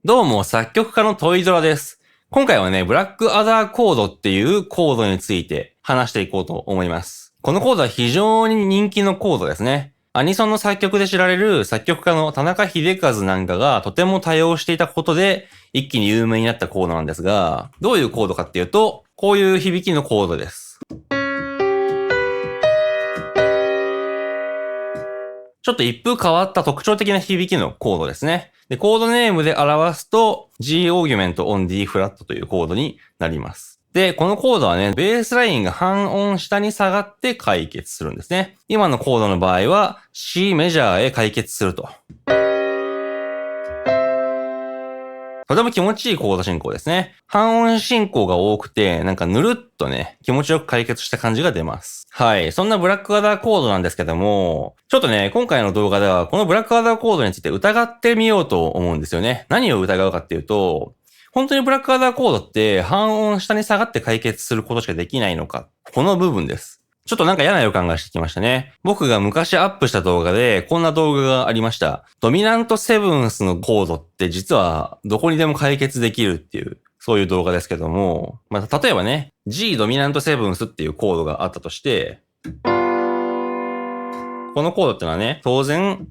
どうも、作曲家のトイドラです。今回はね、ブラックアダーコードっていうコードについて話していこうと思います。このコードは非常に人気のコードですね。アニソンの作曲で知られる作曲家の田中秀和なんかがとても多用していたことで一気に有名になったコードなんですが、どういうコードかっていうと、こういう響きのコードです。ちょっと一風変わった特徴的な響きのコードですね。で、コードネームで表すと G オーギュメント on D フラットというコードになります。で、このコードはね、ベースラインが半音下に下がって解決するんですね。今のコードの場合は C メジャーへ解決すると。とても気持ちいいコード進行ですね。半音進行が多くて、なんかぬるっとね、気持ちよく解決した感じが出ます。はい。そんなブラックアダーコードなんですけども、ちょっとね、今回の動画ではこのブラックアダーコードについて疑ってみようと思うんですよね。何を疑うかっていうと、本当にブラックアダーコードって半音下に下がって解決することしかできないのか。この部分です。ちょっとなんか嫌な予感がしてきましたね。僕が昔アップした動画でこんな動画がありました。ドミナントセブンスのコードって実はどこにでも解決できるっていう、そういう動画ですけども、例えばね、G ドミナントセブンスっていうコードがあったとして、このコードってのはね、当然、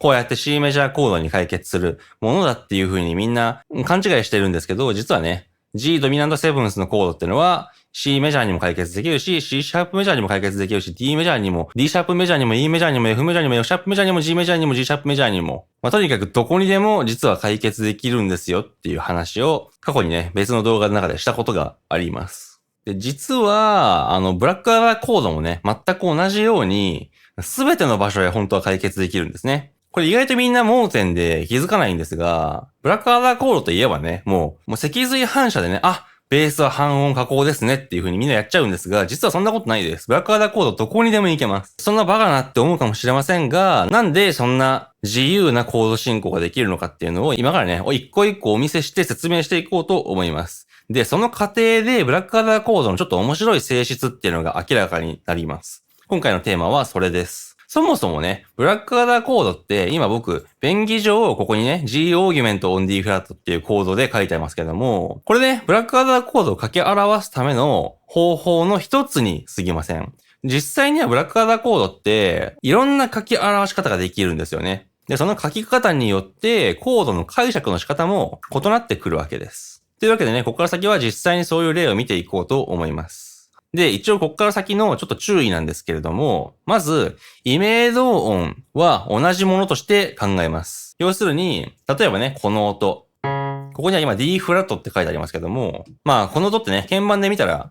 こうやって C メジャーコードに解決するものだっていう風にみんな勘違いしてるんですけど、実はね、G ドミナントセブンスのコードってのは C メジャーにも解決できるし、C シャープメジャーにも解決できるし、D メジャーにも、D シャープメジャーにも、E メジャーにも、F メジャーにも、F シャープメジャーにも、G メジャーにも、G シャープメジャーにも、とにかくどこにでも実は解決できるんですよっていう話を過去にね、別の動画の中でしたことがあります。で、実は、ブラックアダーコードもね、全く同じように、すべての場所へ本当は解決できるんですね。これ意外とみんな盲点で気づかないんですが、ブラックアダーコードといえばね、もう脊髄反射でね、ベースは半音加工ですねっていう風にみんなやっちゃうんですが、実はそんなことないです。ブラックアダーコードどこにでもいけます。そんなバカなって思うかもしれませんが、なんでそんな自由なコード進行ができるのかっていうのを今からね、一個一個お見せして説明していこうと思います。で、その過程でブラックアダーコードのちょっと面白い性質っていうのが明らかになります。今回のテーマはそれです。そもそもね、ブラックアダーコードって今僕、便宜上ここにね、G オーギュメント on D フラットっていうコードで書いてありますけども、これね、ブラックアダーコードを書き表すための方法の一つに過ぎません。実際にはブラックアダーコードっていろんな書き表し方ができるんですよね。で、その書き方によってコードの解釈の仕方も異なってくるわけです。というわけでね、ここから先は実際にそういう例を見ていこうと思います。で、一応ここから先のちょっと注意なんですけれども、まず、イメード音は同じものとして考えます。要するに、例えばね、この音。ここには今 D フラットって書いてありますけども、この音ってね、鍵盤で見たら、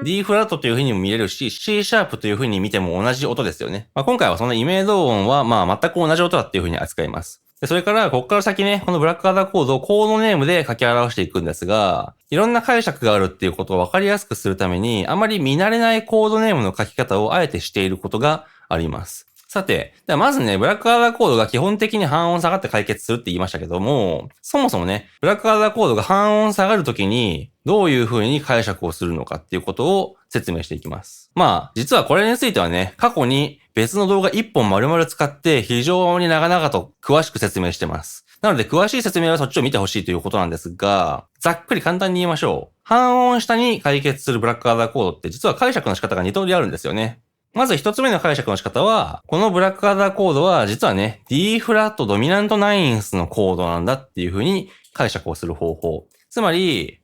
D フラットという風にも見れるし、C シャープという風に見ても同じ音ですよね。今回はそのイメード音は全く同じ音だっていう風に扱います。で、それから、ここから先ね、このブラックアダーコードをコードネームで書き表していくんですが、いろんな解釈があるっていうことを分かりやすくするために、あまり見慣れないコードネームの書き方をあえてしていることがあります。さて、ではまずね、ブラックアダーコードが基本的に半音下がって解決するって言いましたけども、そもそもね、ブラックアダーコードが半音下がるときに、どういう風に解釈をするのかっていうことを説明していきます。実はこれについてはね、過去に別の動画1本丸々使って非常に長々と詳しく説明してます。なので詳しい説明はそっちを見てほしいということなんですが、ざっくり簡単に言いましょう。半音下に解決するブラックアダーコードって実は解釈の仕方が2通りあるんですよね。まず一つ目の解釈の仕方は、このブラックアダーコードは実はね、D フラットドミナントナインスのコードなんだっていう風に解釈をする方法。つまり、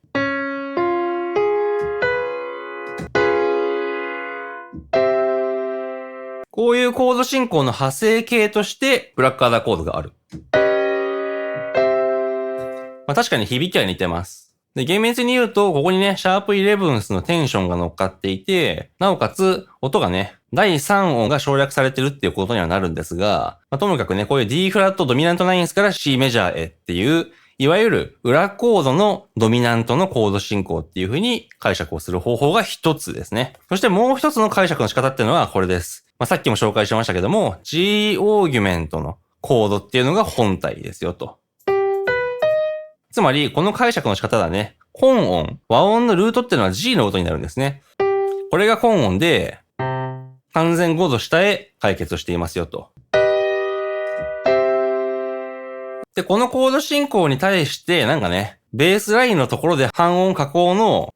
こういうコード進行の派生形としてブラックアダーコードがある。確かに響きは似てます。で、厳密に言うと、ここにね、シャープ11のテンションが乗っかっていて、なおかつ、音がね、第3音が省略されてるっていうことにはなるんですが、ともかくね、こういう D フラットドミナントナインスから C メジャーへっていう、いわゆる裏コードのドミナントのコード進行っていう風に解釈をする方法が一つですね。そしてもう一つの解釈の仕方っていうのはこれです。さっきも紹介しましたけども、G オーギュメントのコードっていうのが本体ですよと。つまり、この解釈の仕方だね。本音、和音のルートっていうのは G の音になるんですね。これが本音で、完全5度下へ解決していますよと。っで、このコード進行に対して、なんかね、ベースラインのところで半音下降の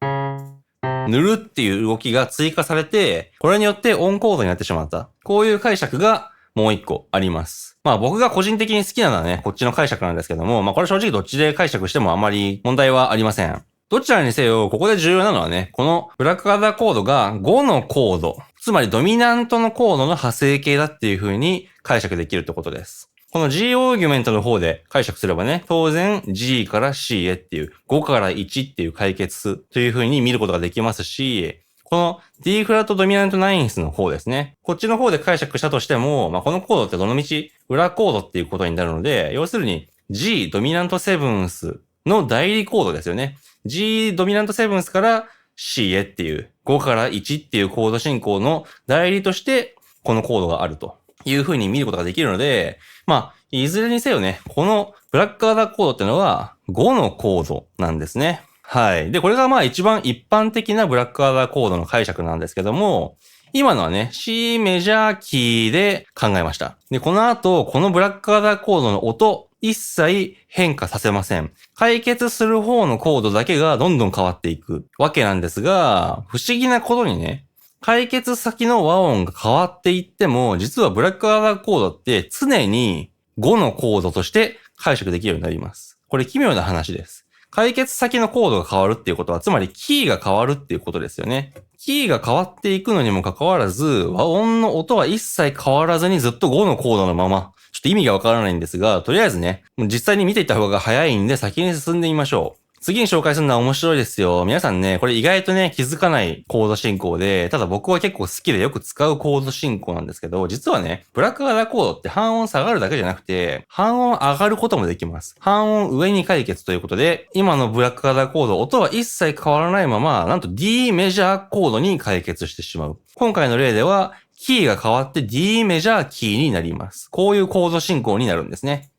塗るっていう動きが追加されて、これによってオンコードになってしまった。こういう解釈がもう一個あります。まあ僕が個人的に好きなのはね、こっちの解釈なんですけども、まあこれ正直どっちで解釈してもあまり問題はありません。どちらにせよ、ここで重要なのはね、このブラックアダーコードが5のコード、つまりドミナントのコードの派生形だっていう風に解釈できるってことです。この G オーギュメントの方で解釈すればね、当然 G から C へっていう5から1っていう解決という風に見ることができますし、この D フラットドミナントナインスの方ですね。こっちの方で解釈したとしても、まあ、このコードってどのみち裏コードっていうことになるので、要するに G ドミナントセブンスの代理コードですよね。G ドミナントセブンスから C へっていう5から1っていうコード進行の代理としてこのコードがあるという風に見ることができるので、まあ、いずれにせよね、このブラックアダーコードってのは5のコードなんですね。はい。で、これがまあ一番一般的なブラックアダーコードの解釈なんですけども、今のはね、C メジャーキーで考えました。で、この後、このブラックアダーコードの音、一切変化させません。解決する方のコードだけがどんどん変わっていくわけなんですが、不思議なことにね、解決先の和音が変わっていっても、実はブラックアダーコードって常に5のコードとして解釈できるようになります。これ奇妙な話です。解決先のコードが変わるっていうことは、つまりキーが変わるっていうことですよね。キーが変わっていくのにもかかわらず、和音の音は一切変わらずにずっと5のコードのまま。ちょっと意味がわからないんですが、とりあえずね、実際に見ていった方が早いんで先に進んでみましょう。次に紹介するのは面白いですよ。皆さんね、これ意外とね、気づかないコード進行で、ただ僕は結構好きでよく使うコード進行なんですけど、実はね、ブラックアダーコードって半音下がるだけじゃなくて、半音上がることもできます。半音上に解決ということで、今のブラックアダーコード、音は一切変わらないまま、なんと D メジャーコードに解決してしまう。今回の例では、キーが変わって D メジャーキーになります。こういうコード進行になるんですね。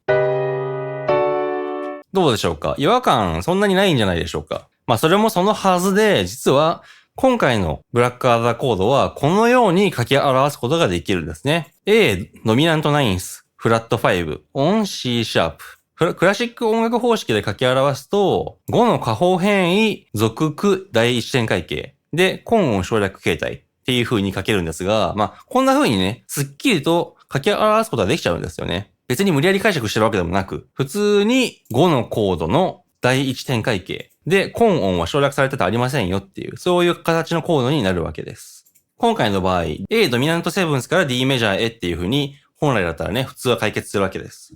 どうでしょうか？違和感そんなにないんじゃないでしょうか？まあそれもそのはずで、実は今回のブラックアダーコードはこのように書き表すことができるんですね。A、ドミナントナインス、フラット5、オン C シャープ。クラシック音楽方式で書き表すと、5の下方変異、属句、第一点階形。で、根音省略形態っていう風に書けるんですが、まあこんな風にね、すっきりと書き表すことができちゃうんですよね。別に無理やり解釈してるわけでもなく、普通に5のコードの第一点階形で、根音は省略されててありませんよっていう、そういう形のコードになるわけです。今回の場合、A ドミナントセブンスから D メジャーへっていう風に、本来だったらね、普通は解決するわけです。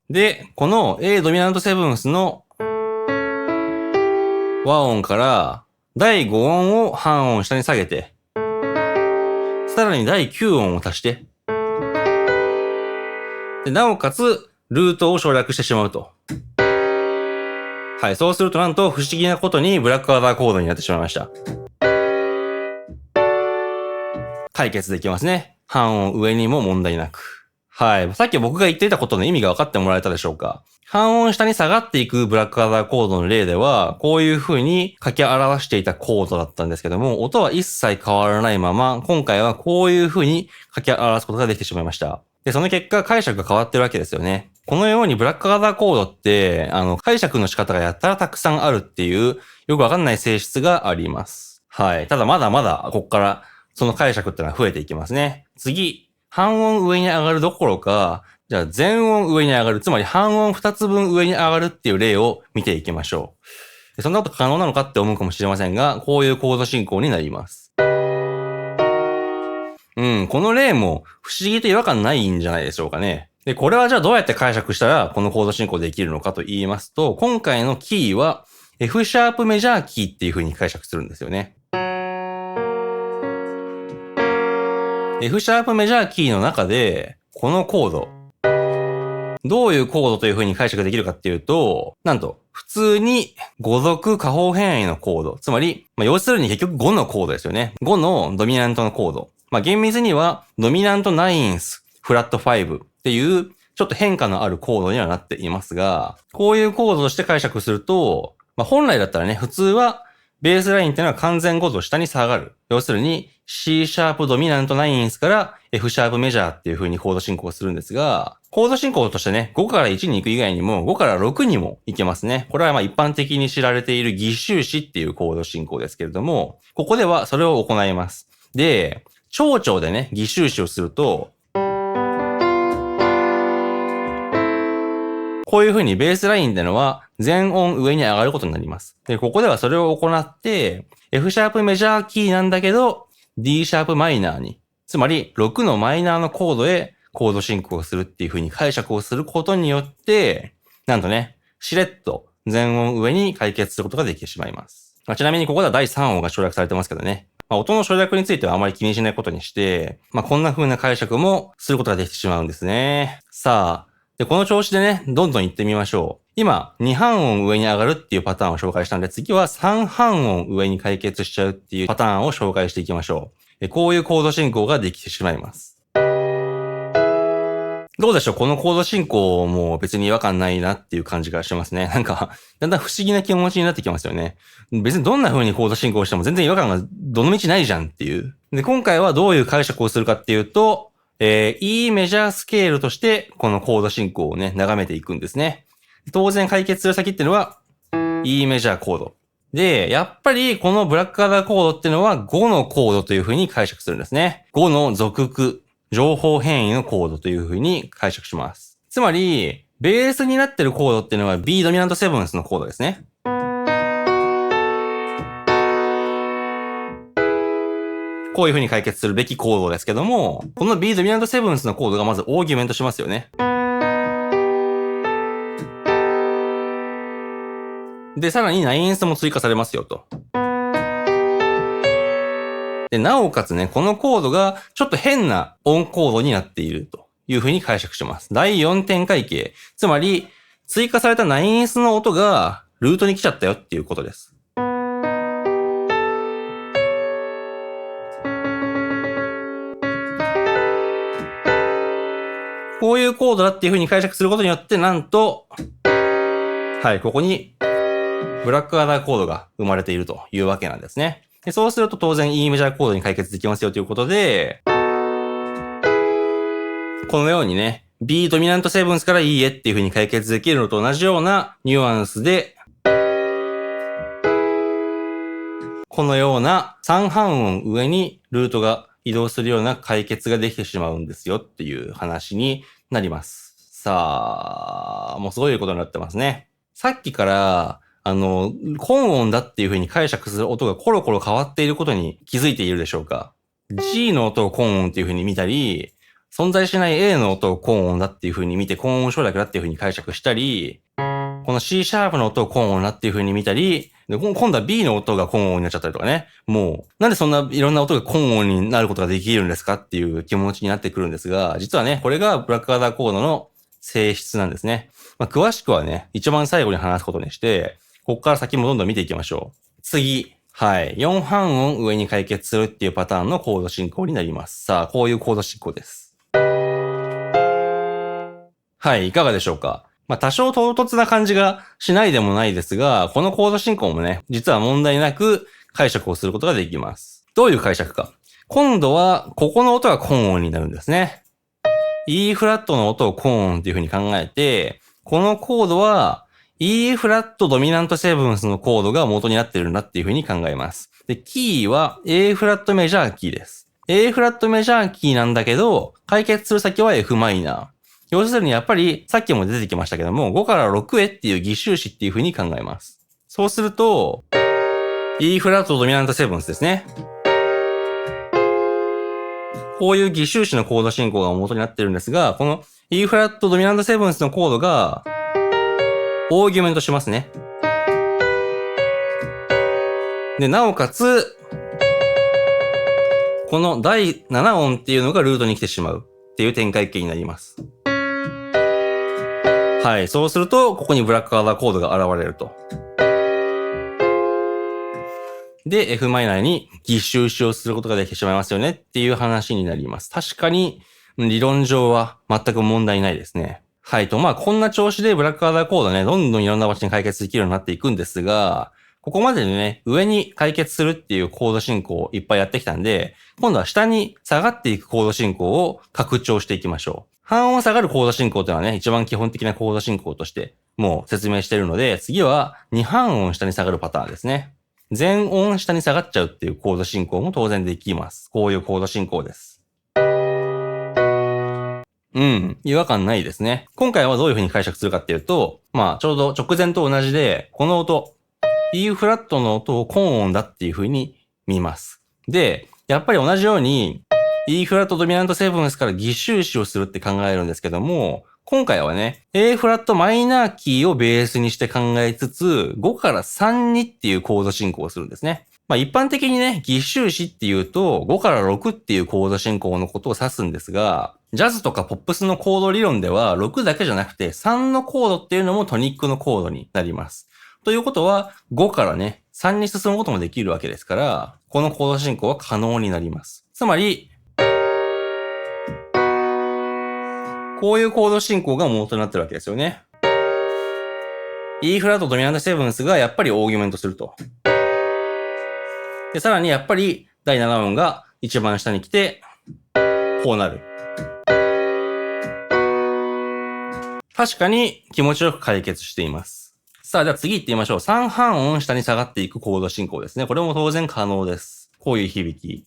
で、この A ドミナントセブンスの和音から第5音を半音下に下げて、さらに第9音を足して、でなおかつ、ルートを省略してしまうと。はい、そうするとなんと不思議なことにブラックアダーコードになってしまいました。解決できますね。半音上にも問題なく。はい。さっき僕が言っていたことの意味が分かってもらえたでしょうか？半音下に下がっていくブラックアダーコードの例では、こういう風に書き表していたコードだったんですけども、音は一切変わらないまま、今回はこういう風に書き表すことができてしまいました。で、その結果解釈が変わってるわけですよね。このようにブラックアダーコードって、解釈の仕方がやったらたくさんあるっていう、よくわかんない性質があります。はい。ただまだまだ、こっから、その解釈ってのは増えていきますね。次、半音上に上がるどころか、じゃあ全音上に上がる、つまり半音2つ分上に上がるっていう例を見ていきましょう。そんなこと可能なのかって思うかもしれませんが、こういうコード進行になります。この例も不思議と違和感ないんじゃないでしょうかね。で、これはじゃあどうやって解釈したらこのコード進行できるのかと言いますと、今回のキーは F シャープメジャーキーっていう風に解釈するんですよね。F シャープメジャーキーの中で、このコード、どういうコードという風に解釈できるかっていうと、なんと、普通に語属下方変異のコード。つまり、要するに結局5のコードですよね。5のドミナントのコード。厳密には、ドミナントナインス、フラット5っていう、ちょっと変化のあるコードにはなっていますが、こういうコードとして解釈すると、本来だったらね、普通はベースラインっていうのは完全5度下に下がる。要するに C シャープドミナントナインスから F シャープメジャーっていう風にコード進行するんですが、コード進行としてね、5から1に行く以外にも5から6にも行けますね。これは一般的に知られている偽収支っていうコード進行ですけれども、ここではそれを行います。で、長調でね、偽収支をすると、こういう風にベースラインってのは全音上に上がることになります。で、ここではそれを行って、F シャープメジャーキーなんだけど、D シャープマイナーに、つまり6のマイナーのコードへコード進行をするっていう風に解釈をすることによって、なんとね、しれっと全音上に解決することができてしまいます。ちなみにここでは第3音が省略されてますけどね。音の省略についてはあまり気にしないことにして、こんな風な解釈もすることができてしまうんですね。さあ、で、この調子でね、どんどん行ってみましょう。今、2半音上に上がるっていうパターンを紹介したんで、次は3半音上に解決しちゃうっていうパターンを紹介していきましょう。こういうコード進行ができてしまいます。どうでしょう？このコード進行も別に違和感ないなっていう感じがしますね。なんか、だんだん不思議な気持ちになってきますよね。別にどんな風にコード進行しても全然違和感がどの道ないじゃんっていう。で、今回はどういう解釈をするかっていうと、E メジャースケールとして、このコード進行をね、眺めていくんですね。当然解決する先っていうのは、E メジャーコード。で、やっぱりこのブラックアダーコードっていうのは5のコードという風に解釈するんですね。5の属句、情報変異のコードという風に解釈します。つまり、ベースになってるコードっていうのは B ドミナントセブンスのコードですね。こういう風に解決するべきコードですけども、この B ドミナントセブンスのコードがまずオーギュメントしますよね。で、さらにナインスも追加されますよと。で、なおかつね、このコードがちょっと変な音コードになっているという風に解釈します。第4点解形。つまり、追加されたナインスの音がルートに来ちゃったよっていうことです。こういうコードだっていう風に解釈することによって、なんと、はい、ここに、ブラックアダーコードが生まれているというわけなんですね。で、そうすると当然 E メジャーコードに解決できますよということで、このようにね、B ドミナントセブンスから E へっていう風に解決できるのと同じようなニュアンスで、このような3半音上にルートが移動するような解決ができてしまうんですよっていう話になります。さあ、もうすごいことになってますね。さっきから、根音だっていう風に解釈する音がコロコロ変わっていることに気づいているでしょうか？ G の音を根音っていう風に見たり、存在しない A の音を根音だっていう風に見て根音省略だっていう風に解釈したり、この C シャープの音を根音だっていう風に見たり、で今度は B の音が根音になっちゃったりとかね。もう、なんでそんないろんな音が根音になることができるんですかっていう気持ちになってくるんですが、実はね、これがブラックアダーコードの性質なんですね。詳しくはね、一番最後に話すことにして、ここから先もどんどん見ていきましょう。次。はい。4半音上に解決するっていうパターンのコード進行になります。さあ、こういうコード進行です。はい。いかがでしょうか？多少唐突な感じがしないでもないですが、このコード進行もね、実は問題なく解釈をすることができます。どういう解釈か。今度は、ここの音が根音になるんですね。E フラットの音を根音っていう風に考えて、このコードは E フラットドミナントセブンスのコードが元になってるんだっていう風に考えます。で、キーは A フラットメジャーキーです。A フラットメジャーキーなんだけど、解決する先は F マイナー。要するにやっぱりさっきも出てきましたけども、5から6へっていう偽収支っていう風に考えます。そうすると、E フラットドミナントセブンスですね。こういう偽収支のコード進行が元になってるんですが、この E フラットドミナントセブンスのコードが、オーギュメントしますね。で、なおかつ、この第7音っていうのがルートに来てしまうっていう展開形になります。はい。そうすると、ここにブラックアダーコードが現れると。で、F マイナーに偽収支をすることができてしまいますよねっていう話になります。確かに、理論上は全く問題ないですね。はいと、こんな調子でブラックアダーコードね、どんどんいろんな場所に解決できるようになっていくんですが、ここまででね、上に解決するっていうコード進行をいっぱいやってきたんで、今度は下に下がっていくコード進行を拡張していきましょう。半音下がるコード進行というのはね、一番基本的なコード進行としてもう説明しているので、次は2半音下に下がるパターンですね。全音下に下がっちゃうっていうコード進行も当然できます。こういうコード進行です。違和感ないですね。今回はどういう風に解釈するかっていうと、ちょうど直前と同じで、この音、E フラットの音を根音だっていう風に見ます。で、やっぱり同じように E フラットドミナントセブンスから偽収支をするって考えるんですけども、今回はね、A フラットマイナーキーをベースにして考えつつ、5から3にっていうコード進行をするんですね。一般的にね、偽収支っていうと、5から6っていうコード進行のことを指すんですが、ジャズとかポップスのコード理論では、6だけじゃなくて3のコードっていうのもトニックのコードになります。ということは、5からね、3に進むこともできるわけですから、このコード進行は可能になります。つまり、こういうコード進行が元になってるわけですよね。E フラットドミナントセブンスがやっぱりオーギュメントすると。で、さらにやっぱり第7音が一番下に来て、こうなる。確かに気持ちよく解決しています。さあ、では次行ってみましょう。3半音下に下がっていくコード進行ですね。これも当然可能です。こういう響き。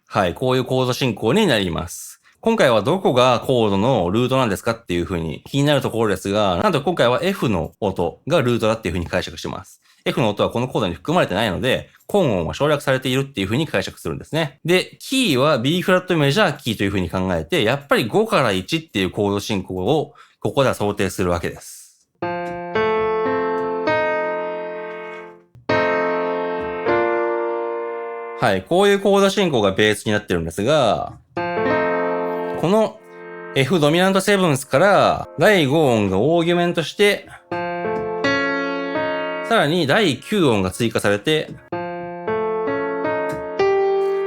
はい、こういうコード進行になります。今回はどこがコードのルートなんですかっていう風に気になるところですが、なんと今回は F の音がルートだっていう風に解釈してます。F の音はこのコードに含まれてないので、根音は省略されているっていう風に解釈するんですね。で、キーは B フラットメジャーキーという風に考えて、やっぱり5から1っていうコード進行をここでは想定するわけです。はい、こういうコード進行がベースになってるんですが、この F ドミナントセブンスから第5音がオーギュメントして、さらに第9音が追加されて、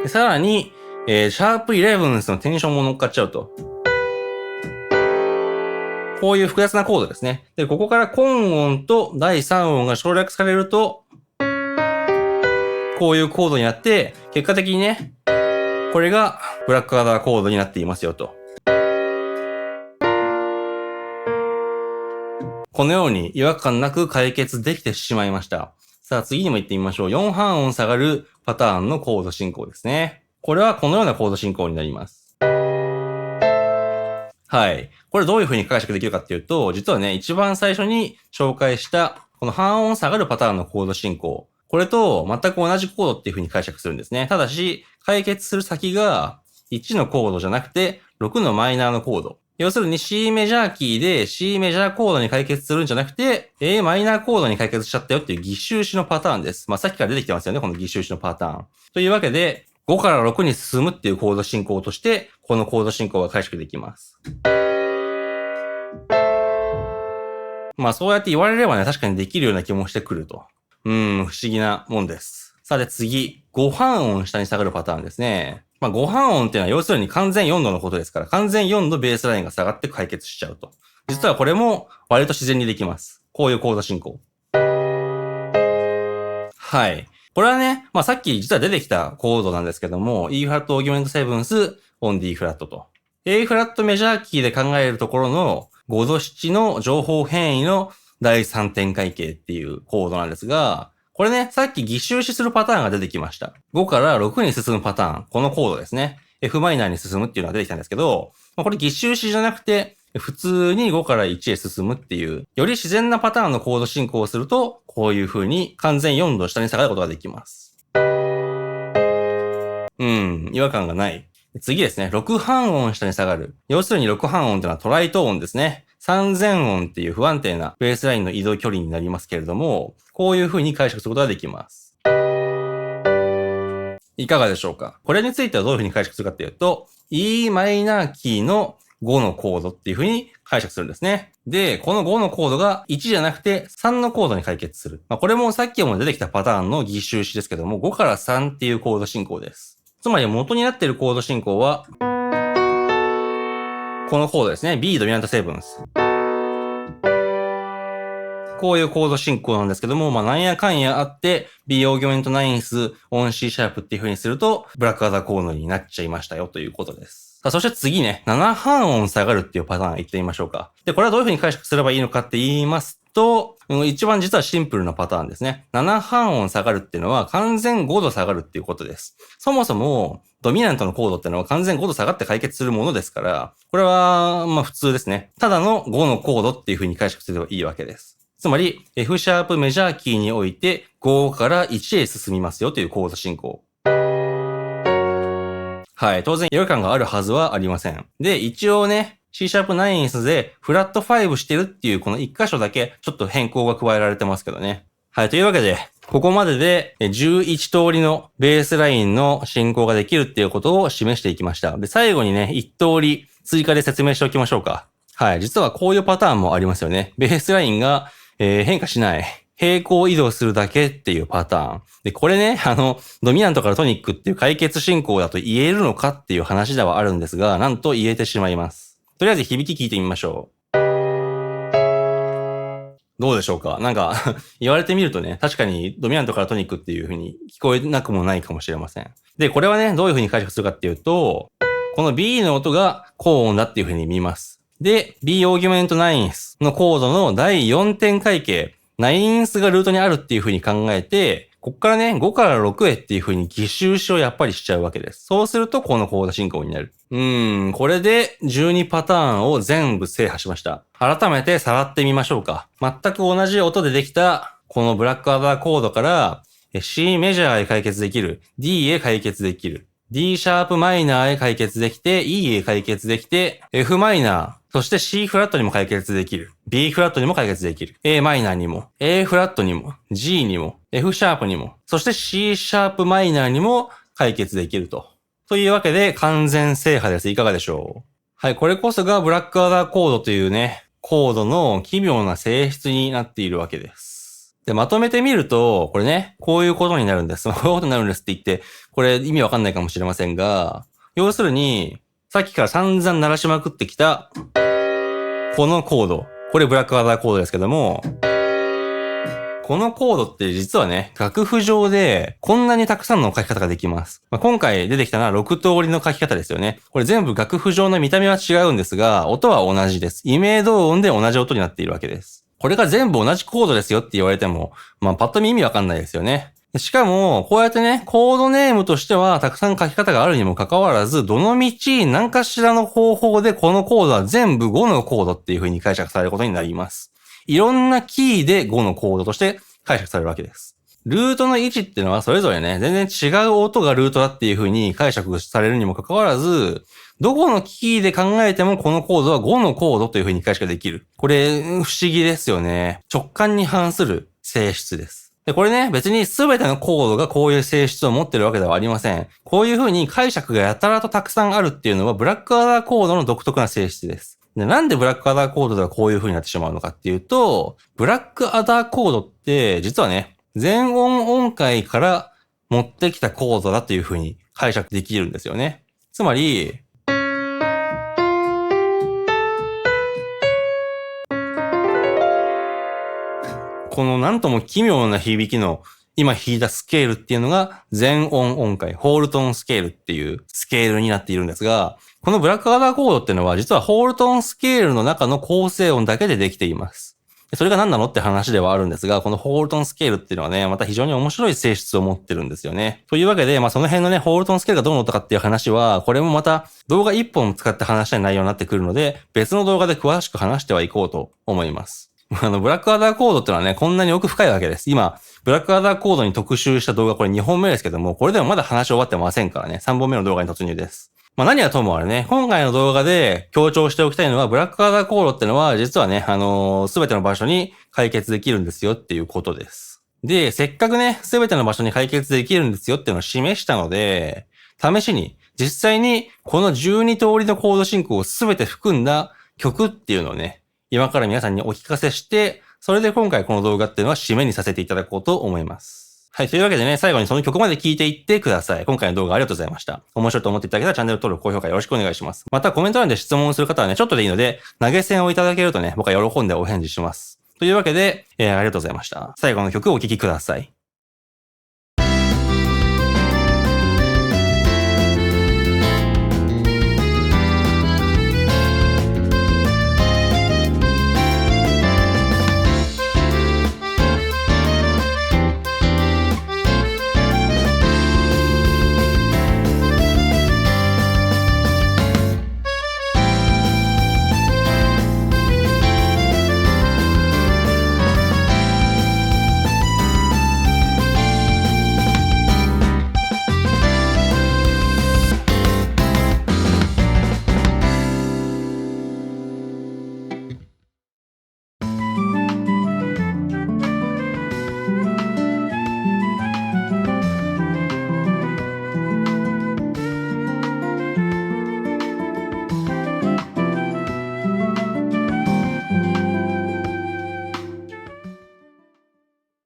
さらに、シャープ11のテンションも乗っかっちゃうと。こういう複雑なコードですね。で、ここから根音と第3音が省略されると、こういうコードになって、結果的にね、これがブラックアダーコードになっていますよと。このように違和感なく解決できてしまいました。さあ次にも行ってみましょう。4半音下がるパターンのコード進行ですね。これはこのようなコード進行になります。はい。これどういう風に解釈できるかっていうと、実はね、一番最初に紹介したこの半音下がるパターンのコード進行。これと全く同じコードっていう風に解釈するんですね。ただし、解決する先が1のコードじゃなくて6のマイナーのコード。要するに C メジャーキーで C メジャーコードに解決するんじゃなくて A マイナーコードに解決しちゃったよっていう偽収支のパターンです。さっきから出てきてますよね、この偽収支のパターン。というわけで、5から6に進むっていうコード進行として、このコード進行が解釈できます。そうやって言われればね、確かにできるような気もしてくると。不思議なもんです。さて次、5半音下に下がるパターンですね。5半音っていうのは要するに完全4度のことですから、完全4度ベースラインが下がって解決しちゃうと。実はこれも割と自然にできます。こういうコード進行。はい。これはね、さっき実は出てきたコードなんですけども、E フラットオーギュメントセブンス、オン D フラットと。A フラットメジャーキーで考えるところの5度7の情報変異の第3点解形っていうコードなんですが、これね、さっき偽収支するパターンが出てきました。5から6に進むパターン。このコードですね。F マイナーに進むっていうのが出てきたんですけど、これ偽収支じゃなくて、普通に5から1へ進むっていう、より自然なパターンのコード進行をすると、こういう風に完全4度下に下がることができます。違和感がない。次ですね、6半音下に下がる。要するに6半音というのはトライト音ですね。3000音っていう不安定なベースラインの移動距離になりますけれども、こういう風に解釈することができます。いかがでしょうか？これについてはどういう風に解釈するかっていうと、E マイナーキーの5のコードっていう風に解釈するんですね。で、この5のコードが1じゃなくて3のコードに解決する。これもさっきも出てきたパターンの偽収支ですけども、5から3っていうコード進行です。つまり元になっているコード進行は、このコードですね。B ドミナントセブンス。こういうコード進行なんですけども、なんやかんやあって、B オーギュメントナインス、オン C シャープっていう風にすると、ブラックアダーコードになっちゃいましたよということです。さあ、そして次ね、7半音下がるっていうパターン言ってみましょうか。で、これはどういう風に解釈すればいいのかって言いますと、一番実はシンプルなパターンですね。7半音下がるっていうのは完全5度下がるっていうことです。そもそも、ドミナントのコードっていうのは完全5度下がって解決するものですから、これは、普通ですね。ただの5のコードっていう風に解釈すればいいわけです。つまり、F シャープメジャーキーにおいて5から1へ進みますよというコード進行。はい。当然、違和感があるはずはありません。で、一応ね、C シャープナインスでフラット5してるっていうこの1箇所だけちょっと変更が加えられてますけどね。はい。というわけで、ここまでで11通りのベースラインの進行ができるっていうことを示していきました。で、最後にね、1通り追加で説明しておきましょうか。はい。実はこういうパターンもありますよね。ベースラインが、変化しない。平行移動するだけっていうパターン。で、これね、ドミナントからトニックっていう解決進行だと言えるのかっていう話ではあるんですが、なんと言えてしまいます。とりあえず響き聞いてみましょう。どうでしょうか？なんか言われてみるとね、確かにドミナントからトニックっていう風に聞こえなくもないかもしれません。で、これはね、どういう風に解釈するかっていうと、この B の音が高音だっていう風に見ます。で、B オーギュメントナインスのコードの第4点階形、ナインスがルートにあるっていう風に考えて、こっからね、5から6へっていう風に擬収詞をやっぱりしちゃうわけです。そうすると、このコード進行になる。これで12パターンを全部制覇しました。改めてさらってみましょうか。全く同じ音でできた、このブラックアダーコードから、C メジャーへ解決できる。D へ解決できる。D シャープマイナーへ解決できて、E へ解決できて、F マイナー、そして C フラットにも解決できる。B フラットにも解決できる。A マイナーにも、A フラットにも、G にも、F シャープにも、そして C シャープマイナーにも解決できると。というわけで完全制覇です。いかがでしょう？はい、これこそがブラックアダーコードというね、コードの奇妙な性質になっているわけです。で、まとめてみると、これね、こういうことになるんです。こういうことになるんですって言って、これ意味わかんないかもしれませんが、要するに、さっきから散々鳴らしまくってきた、このコード。これブラックアダーコードですけども、このコードって実はね、楽譜上でこんなにたくさんの書き方ができます。今回出てきたのは6通りの書き方ですよね。これ全部楽譜上の見た目は違うんですが、音は同じです。異名同音で同じ音になっているわけです。これが全部同じコードですよって言われても、パッと見意味わかんないですよね。しかも、こうやってね、コードネームとしてはたくさん書き方があるにもかかわらず、どの道何かしらの方法でこのコードは全部5のコードっていう風に解釈されることになります。いろんなキーで5のコードとして解釈されるわけです。ルートの位置っていうのはそれぞれね、全然違う音がルートだっていう風に解釈されるにもかかわらず、どこのキーで考えてもこのコードは5のコードという風に解釈できる。これ、不思議ですよね。直感に反する性質です。で、これね、別に全てのコードがこういう性質を持ってるわけではありません。こういう風に解釈がやたらとたくさんあるっていうのはブラックアダーコードの独特な性質です。で、なんでブラックアダーコードではこういう風になってしまうのかっていうと、ブラックアダーコードって実はね、全音音階から持ってきたコードだという風に解釈できるんですよね。つまり、このなんとも奇妙な響きの今弾いたスケールっていうのが全音音階、ホールトンスケールっていうスケールになっているんですが、このブラックアダーコードっていうのは実はホールトンスケールの中の構成音だけでできています。それが何なのって話ではあるんですが、このホールトンスケールっていうのはね、また非常に面白い性質を持ってるんですよね。というわけで、その辺のね、ホールトンスケールがどうのとかっていう話は、これもまた動画1本使って話したい内容になってくるので、別の動画で詳しく話してはいこうと思います。ブラックアダーコードってのはね、こんなに奥深いわけです。今、ブラックアダーコードに特集した動画これ2本目ですけども、これでもまだ話終わってませんからね、3本目の動画に突入です。何はともあれね、今回の動画で強調しておきたいのは、ブラックアダーコードってのは、実はね、すべての場所に解決できるんですよっていうことです。で、せっかくね、すべての場所に解決できるんですよっていうのを示したので、試しに、実際にこの12通りのコード進行をすべて含んだ曲っていうのをね、今から皆さんにお聞かせして、それで今回この動画っていうのは締めにさせていただこうと思います。はい。というわけでね、最後にその曲まで聴いていってください。今回の動画ありがとうございました。面白いと思っていただけたらチャンネル登録、高評価よろしくお願いします。またコメント欄で質問する方はね、ちょっとでいいので、投げ銭をいただけるとね、僕は喜んでお返事します。というわけで、ありがとうございました。最後の曲をお聴きください。